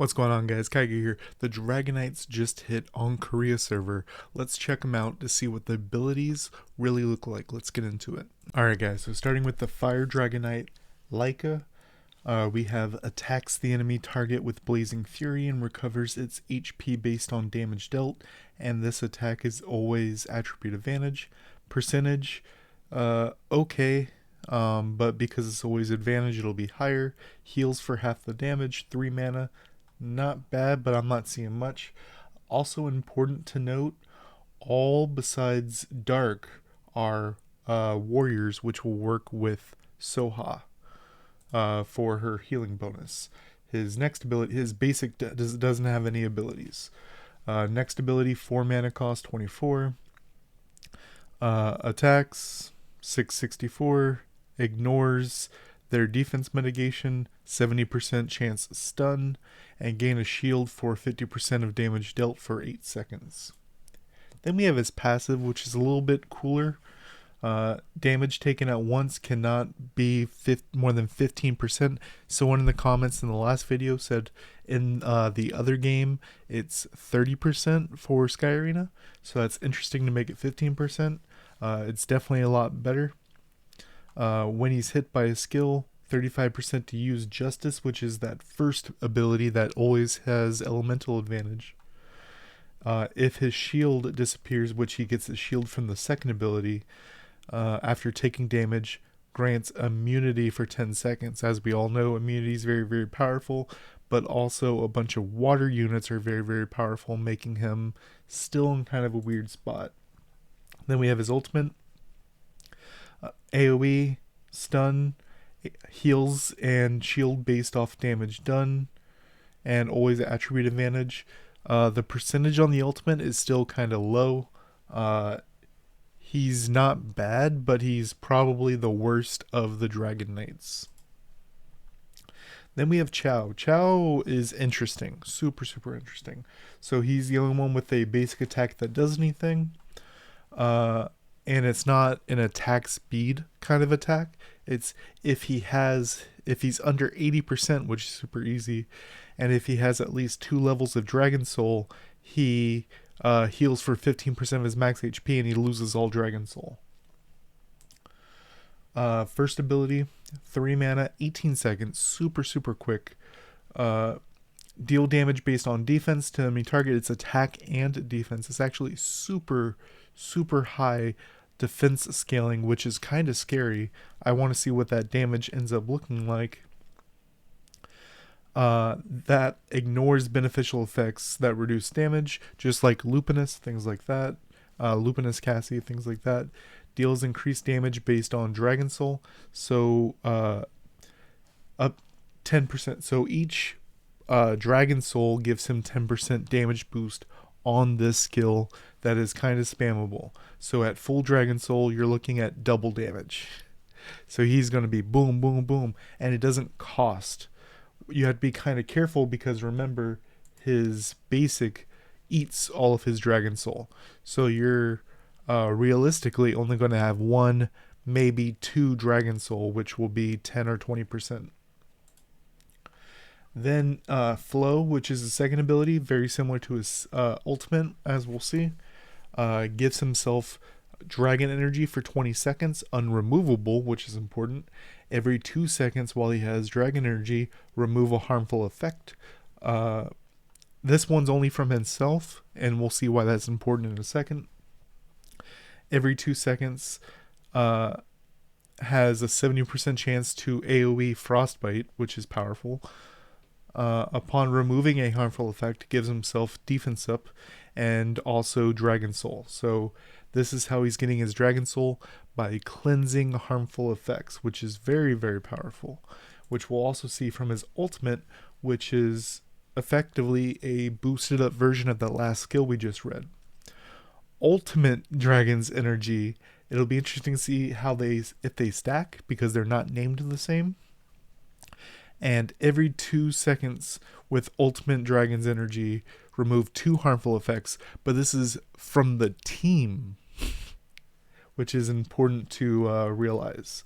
What's going on, guys? Kaiga here. The Dragonites just hit on Korea server. Let's check them out to see what the abilities really look like. Let's get into it. Alright guys, so starting with the Fire Dragonite Lei, we have attacks the enemy target with Blazing Fury and recovers its HP based on damage dealt, and this attack is always attribute advantage. Percentage, okay, but because it's always advantage, it'll be higher. Heals for half the damage, 3 mana. Not bad, but I'm not seeing much. Also important to note, all besides Dark are warriors, which will work with Soha for her healing bonus. His next ability, his basic doesn't have any abilities. Next ability, 4 mana cost, 24. Attacks, 664. Ignores their defense mitigation, 70% chance stun, and gain a shield for 50% of damage dealt for 8 seconds. Then we have his passive, which is a little bit cooler. Damage taken at once cannot be more than 15%. Someone in the comments in the last video said in the other game it's 30% for Sky Arena, so that's interesting to make it 15%. It's definitely a lot better. When he's hit by a skill, 35% to use Justice, which is that first ability that always has elemental advantage. If his shield disappears, which he gets the shield from the second ability, after taking damage, grants immunity for 10 seconds. As we all know, immunity is very, very powerful, but also a bunch of water units are very, very powerful, making him still in kind of a weird spot. Then we have his ultimate. AoE, stun, heals, and shield based off damage done, and always attribute advantage. The percentage on the ultimate is still kind of low. He's not bad, but he's probably the worst of the Dragon Knights. Then we have Xiao. Xiao is interesting. Super, super interesting. So he's the only one with a basic attack that does anything. And it's not an attack speed kind of attack. It's if he's under 80%, which is super easy, and if he has at least 2 levels of Dragon Soul, he heals for 15% of his max HP and he loses all Dragon Soul. First ability, 3 mana, 18 seconds, super, super quick. Deal damage based on defense to enemy target. It's attack and defense. It's actually super, super high defense scaling, which is kind of scary. I want to see what that damage ends up looking like. That ignores beneficial effects that reduce damage, just like Lupinus, things like that. Lupinus Cassie, things like that. Deals increased damage based on Dragon Soul, so up 10%. So each Dragon Soul gives him 10% damage boost on this skill that is kind of spammable. So at full Dragon Soul, you're looking at double damage. So he's going to be boom, boom, boom, and it doesn't cost. You have to be kind of careful because remember, his basic eats all of his Dragon Soul. So you're realistically only going to have 1, maybe 2 Dragon Soul, which will be 10 or 20%. Then Flow, which is the second ability, very similar to his ultimate, as we'll see. Gives himself dragon energy for 20 seconds, unremovable, which is important. Every 2 seconds while he has dragon energy, remove a harmful effect. This one's only from himself, and we'll see why that's important in a second. Every 2 seconds has a 70% chance to AoE Frostbite, which is powerful. Upon removing a harmful effect, gives himself defense up and also Dragon Soul. So this is how he's getting his Dragon Soul, by cleansing harmful effects, which is very, very powerful, which we'll also see from his ultimate, which is effectively a boosted up version of that last skill we just read. Ultimate Dragon's energy, it'll be interesting to see how if they stack, because they're not named the same. And every 2 seconds with Ultimate Dragon's energy, remove 2 harmful effects, but this is from the team, which is important to realize.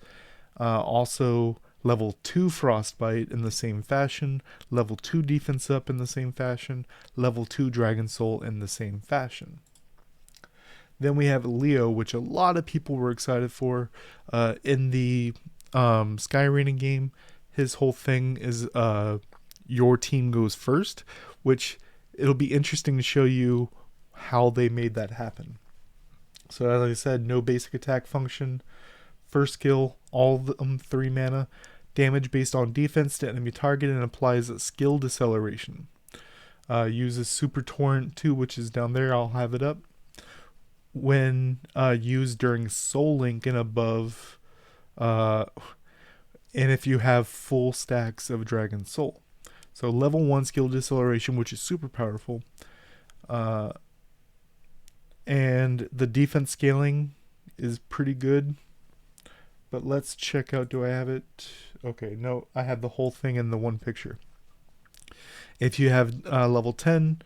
Also, Level 2 Frostbite in the same fashion. Level 2 Defense Up in the same fashion. Level 2 Dragon Soul in the same fashion. Then we have Leo, which a lot of people were excited for. In the Sky Arena game, his whole thing is your team goes first, which it'll be interesting to show you how they made that happen. So as I said, no basic attack function. First skill, all of them 3 mana. Damage based on defense to enemy target and applies a skill deceleration. Uses Super Torrent 2, which is down there. I'll have it up. When used during Soul Link and above, and if you have full stacks of Dragon Soul. So level 1 skill deceleration, which is super powerful. And the defense scaling is pretty good. But let's check out, do I have it? Okay, no, I have the whole thing in the one picture. If you have level 10,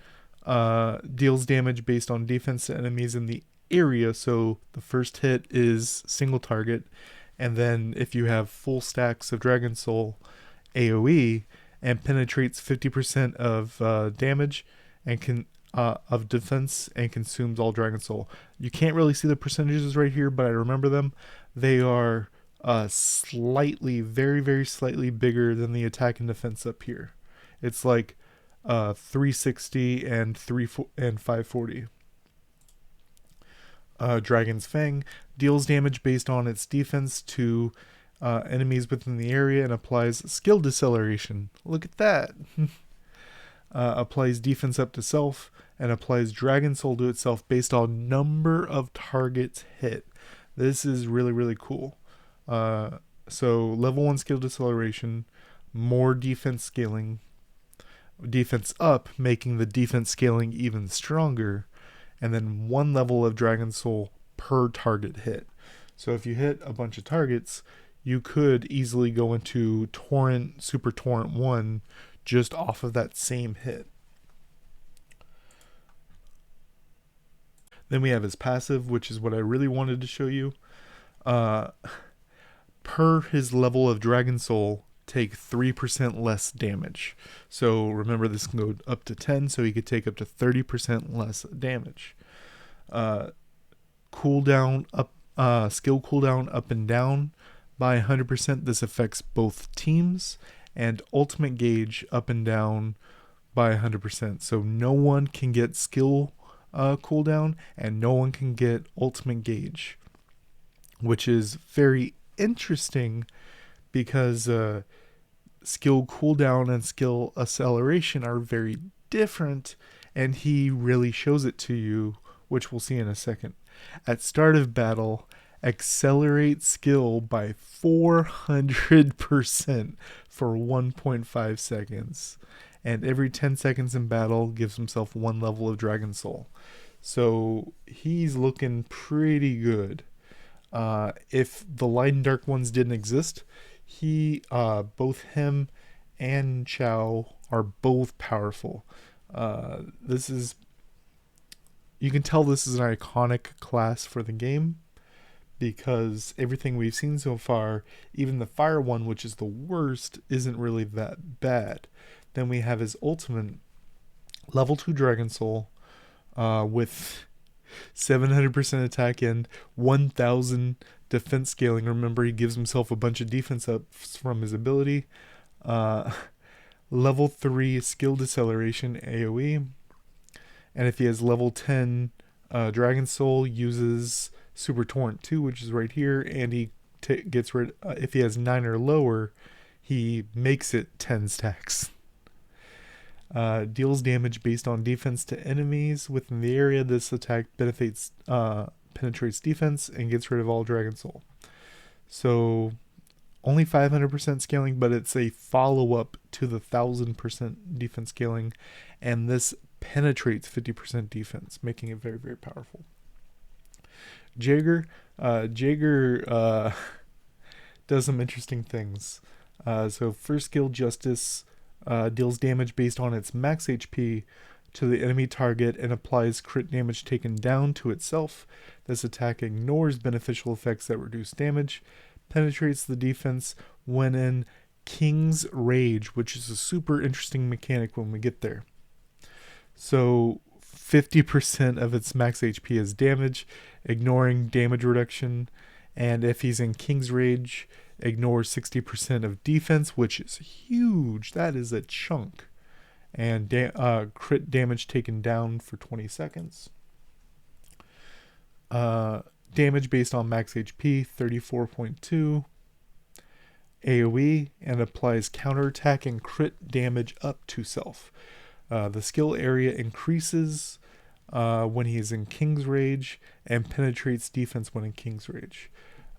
deals damage based on defense to enemies in the area. So the first hit is single target. And then if you have full stacks of Dragon Soul, AoE, and penetrates 50% of damage and can of defense and consumes all Dragon Soul. You can't really see the percentages right here, but I remember them. They are slightly, very, very slightly bigger than the attack and defense up here. It's like 360 and 540. Dragon's Fang deals damage based on its defense to enemies within the area and applies skill deceleration. Look at that. Applies defense up to self and applies Dragon Soul to itself based on number of targets hit. This is really, really cool. So level 1 skill deceleration, more defense scaling, defense up, making the defense scaling even stronger, and then 1 level of Dragon Soul per target hit. So if you hit a bunch of targets, you could easily go into Torrent, Super Torrent 1 just off of that same hit. Then we have his passive, which is what I really wanted to show you. Per his level of Dragon Soul, take 3% less damage. So remember, this can go up to 10, so he could take up to 30% less damage. Cooldown up, skill cooldown up and down by 100%. This affects both teams, and ultimate gauge up and down by 100%. So no one can get skill cooldown, and no one can get ultimate gauge, which is very interesting because skill cooldown and skill acceleration are very different, and he really shows it to you, which we'll see in a second. At start of battle, accelerate skill by 400% for 1.5 seconds. And every 10 seconds in battle gives himself 1 level of Dragon Soul. So he's looking pretty good. If the Light and Dark ones didn't exist, both him and Xiao are both powerful. You can tell this is an iconic class for the game, because everything we've seen so far, even the fire one, which is the worst, isn't really that bad. Then we have his ultimate, level 2 Dragon Soul, with 700% attack and 1000 defense scaling. Remember, he gives himself a bunch of defense ups from his ability. Level 3 skill deceleration, AoE. And if he has level 10 Dragon Soul, uses Super Torrent 2, which is right here, and he gets rid. If he has 9 or lower, he makes it 10 stacks. Deals damage based on defense to enemies within the area. This attack penetrates defense and gets rid of all Dragon Soul. So only 500% scaling, but it's a follow-up to the 1000% defense scaling, and this penetrates 50% defense, making it very, very powerful. Jaeger does some interesting things. So first skill, Justice, deals damage based on its max HP to the enemy target and applies crit damage taken down to itself. This attack ignores beneficial effects that reduce damage, penetrates the defense when in King's Rage, which is a super interesting mechanic when we get there. So 50% of its max HP is damage, ignoring damage reduction. And if he's in King's Rage, ignore 60% of defense, which is huge. That is a chunk. And crit damage taken down for 20 seconds. Damage based on max HP, 34.2. AoE, and applies counterattack and crit damage up to self. The skill area increases when he is in King's Rage and penetrates defense when in King's Rage.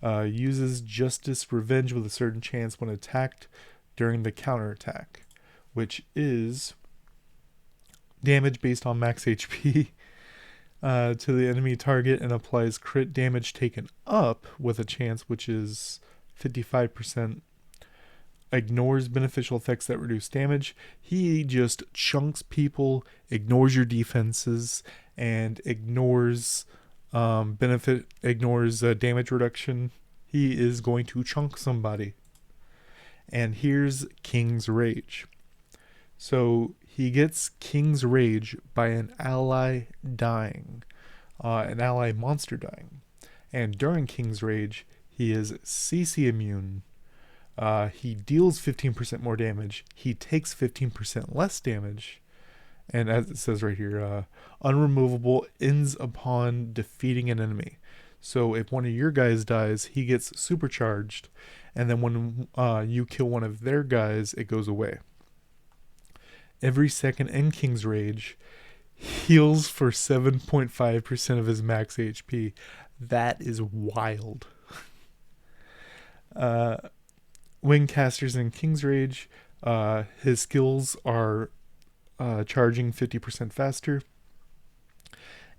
Uses Justice Revenge with a certain chance when attacked during the counterattack, which is damage based on max HP to the enemy target, and applies crit damage taken up with a chance, which is 55%. Ignores beneficial effects that reduce damage. He just chunks people, ignores your defenses, and ignores damage reduction. He is going to chunk somebody. And here's King's Rage. So he gets King's Rage by an ally dying, an ally monster dying. And during King's Rage, he is CC immune. He deals 15% more damage. He takes 15% less damage. And as it says right here, unremovable ends upon defeating an enemy. So if one of your guys dies, he gets supercharged. And then when you kill one of their guys, it goes away. Every second in King's Rage, heals for 7.5% of his max HP. That is wild. When casters in King's Rage, his skills are charging 50% faster.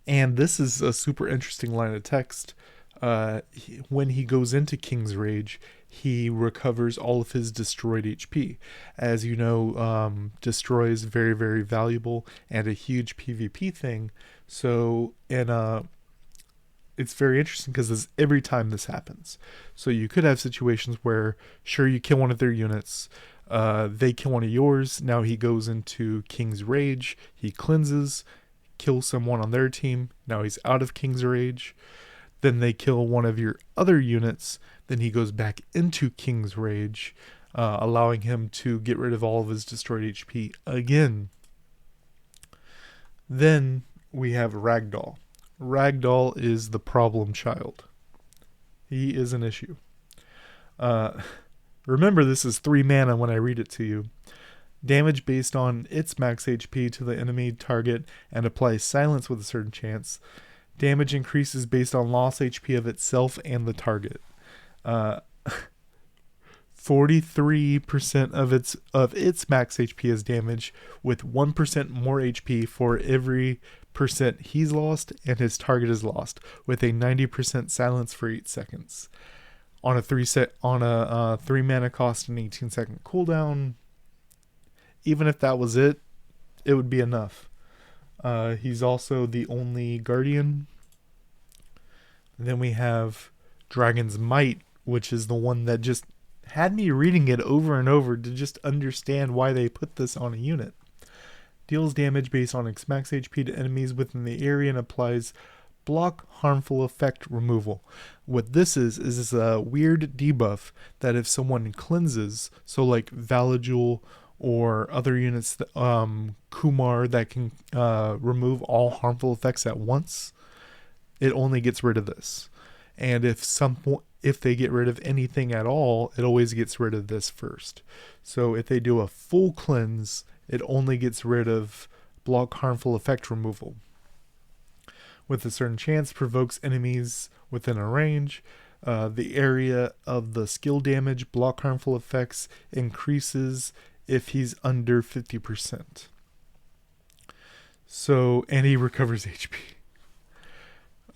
And this is a super interesting line of text. When he goes into King's Rage, he recovers all of his destroyed HP. As you know, destroy is very, very valuable and a huge PvP thing. So, it's very interesting because every time this happens. So you could have situations where, sure, you kill one of their units, they kill one of yours, now he goes into King's Rage, he cleanses, kills someone on their team, now he's out of King's Rage, then they kill one of your other units, then he goes back into King's Rage, allowing him to get rid of all of his destroyed HP again. Then we have Ragdoll. Ragdoll is the problem child. He is an issue. Remember, this is 3 mana when I read it to you. Damage based on its max HP to the enemy target and applies silence with a certain chance. Damage increases based on loss HP of itself and the target. 43% of its max HP is damage, with 1% more HP for every percent he's lost and his target is lost, with a 90% silence for 8 seconds. On a 3 mana cost and 18-second cooldown, even if that was it, it would be enough. He's also the only guardian. Then we have Dragon's Might, which is the one that just had me reading it over and over to just understand why they put this on a unit. Deals damage based on its max HP to enemies within the area and applies block harmful effect removal. What this is a weird debuff that if someone cleanses, so like Valijul or other units, Kumar, that can remove all harmful effects at once, it only gets rid of this. And if they get rid of anything at all, it always gets rid of this first. So if they do a full cleanse, it only gets rid of block harmful effect removal. With a certain chance, provokes enemies within a range. The area of the skill damage, block harmful effects, increases if he's under 50%. So, and he recovers HP.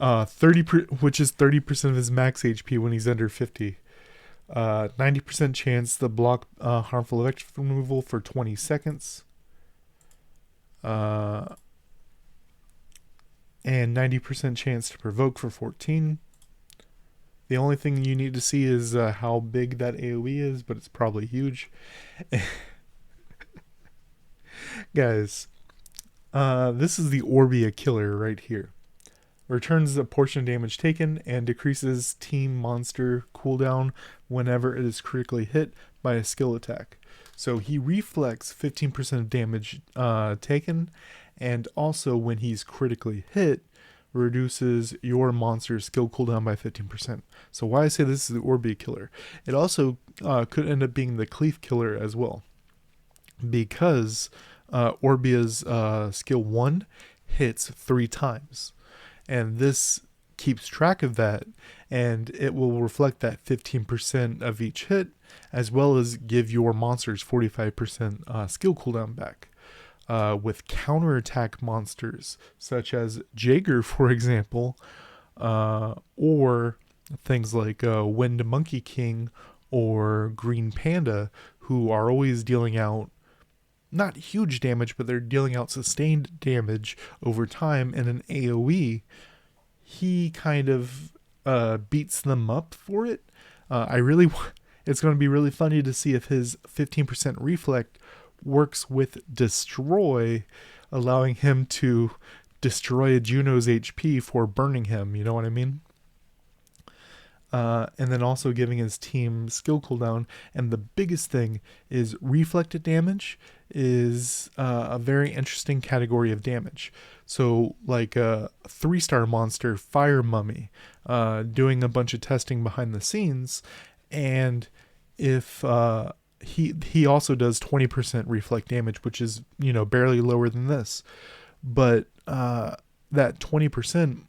30%, which is 30% of his max HP when he's under 50. 90% chance to block harmful effect removal for 20 seconds. And 90% chance to provoke for 14. The only thing you need to see is how big that AoE is, but it's probably huge. Guys, this is the Orbia killer right here. Returns a portion of damage taken and decreases team monster cooldown whenever it is critically hit by a skill attack. So he reflects 15% of damage taken, and also when he's critically hit, reduces your monster's skill cooldown by 15%. So why I say this is the Orbia killer. It also could end up being the Cleef killer as well, because Orbia's skill 1 hits 3 times. And this keeps track of that, and it will reflect that 15% of each hit, as well as give your monsters 45% skill cooldown back. With counterattack monsters, such as Jaeger, for example, or things like Wind Monkey King or Green Panda, who are always dealing out not huge damage, but they're dealing out sustained damage over time in an AoE, he kind of beats them up for it. It's going to be really funny to see if his 15% reflect works with Destroy, allowing him to destroy a Juno's HP for burning him, you know what I mean? And then also giving his team skill cooldown. And the biggest thing is reflected damage is a very interesting category of damage. So like a 3-star monster, Fire Mummy, doing a bunch of testing behind the scenes, and if he also does 20% reflect damage, which is, you know, barely lower than this, but that 20%,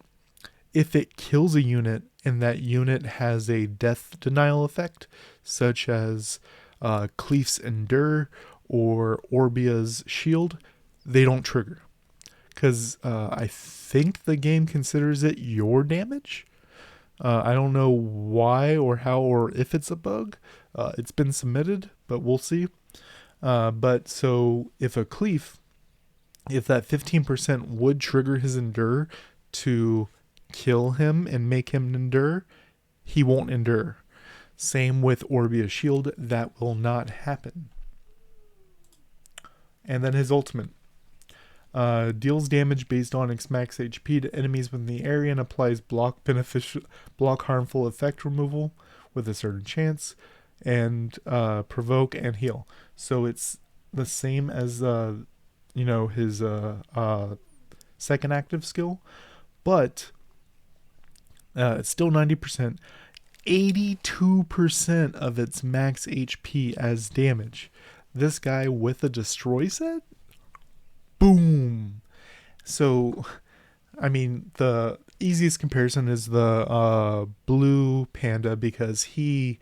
if it kills a unit and that unit has a death denial effect, such as Cleef's Endure or Orbia's Shield, they don't trigger. Because I think the game considers it your damage. I don't know why or how or if it's a bug. It's been submitted, but we'll see. But so if a Cleef, if that 15% would trigger his Endure to kill him and make him endure, he won't endure. Same with Orbia's Shield, that will not happen. And then his ultimate. Deals damage based on its max HP to enemies within the area and applies block harmful effect removal with a certain chance, and provoke and heal. So it's the same as his second active skill, but it's still 90%. 82% of its max HP as damage. This guy with a destroy set? Boom! So, I mean, the easiest comparison is the blue panda, because he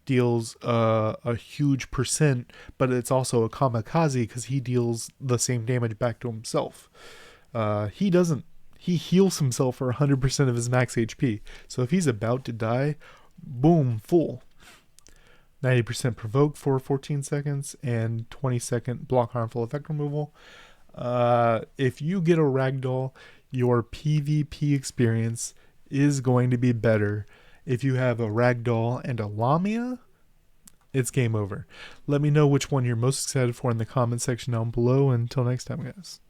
deals a huge percent, but it's also a kamikaze because he deals the same damage back to himself. He doesn't. He heals himself for 100% of his max HP. So if he's about to die, boom, full. 90% provoke for 14 seconds and 20-second block harmful effect removal. If you get a Ragdoll, your PvP experience is going to be better. If you have a Ragdoll and a Lamia, it's game over. Let me know which one you're most excited for in the comment section down below. Until next time, guys.